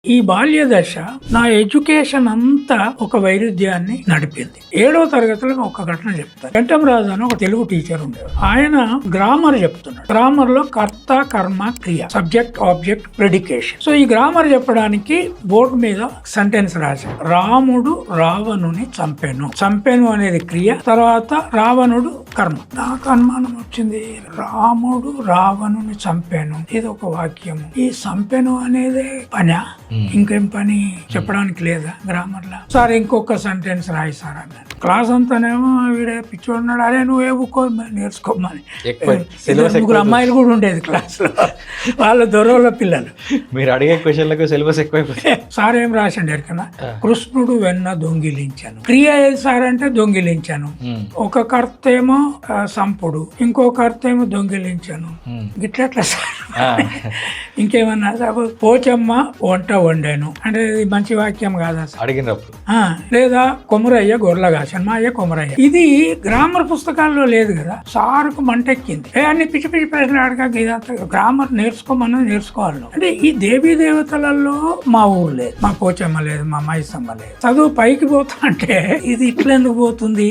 ఈ బాల్య దశ నా ఎడ్యుకేషన్ అంతా ఒక వైరుధ్యాన్ని నడిపింది. 7వ తరగతిలో ఒక ఘటన చెప్తాను. వెంటమరాజు అని ఒక తెలుగు టీచర్ ఉండేవాడు. ఆయన గ్రామర్ చెప్తున్నాడు. గ్రామర్ లో కర్త, కర్మ, క్రియ, సబ్జెక్ట్, ఆబ్జెక్ట్, ప్రెడికేషన్. సో ఈ గ్రామర్ చెప్పడానికి బోర్డు మీద సెంటెన్స్ రాశాడు. రాముడు రావణుని చంపెను అనేది క్రియ, తర్వాత రావణుడు కర్మ. నాకు అనుమానం వచ్చింది, రాముడు రావణుని చంపాను ఇది ఒక వాక్యము, ఈ చంపెను అనేది పనా, ఇంకేం పని చెప్పడానికి లేదా గ్రామర్ లా? సార్ ఇంకొక సెంటెన్స్ రాయి సార్ అన్నాడు. క్లాస్ అంతానేమో వీడే పిచ్చోడున్నాడు, అరే నువ్వు ఏవుకో నేర్చుకోమని. ముగ్గురు అమ్మాయిలు కూడా ఉండేది క్లాస్ లో, వాళ్ళ దొరల పిల్లలు. మీరు అడిగే క్వశ్చన్లకు సిలబస్ ఎక్కువైపోయింది. సార్ ఏం రాసిండు ఎరికన్నా, కృష్ణుడు వెన్న దొంగిలించాను. క్రియ ఏది సార్ అంటే దొంగిలించాను. ఒక కర్త ఏమో సంపుడు, ఇంకో కర్త ఏమో దొంగిలించాను. గిట్లట్లా సార్. ఇంకేమన్నా పోచమ్మ వంట వండాను అంటే ఇది మంచి వాక్యం కాదా సార్ అడిగినప్పుడు? లేదా కొమరయ్య గొర్రెల కాశాను, మా అయ్య కొమరయ్య. ఇది గ్రామర్ పుస్తకాల్లో లేదు కదా. సార్కు మంటెక్కింది, అన్ని పిచ్చి పిచ్చి ప్రశ్నలు అడగాక ఇదంతా గ్రామర్ నేర్చుకోమన్నది నేర్చుకోవాలి. అంటే ఈ దేవీ దేవతలలో మా ఊరు లేదు, మా పోచమ్మ లేదు, మా మైసమ్మ లేదు. చదువు పైకి పోతా అంటే ఇది ఇట్లెందుకు పోతుంది,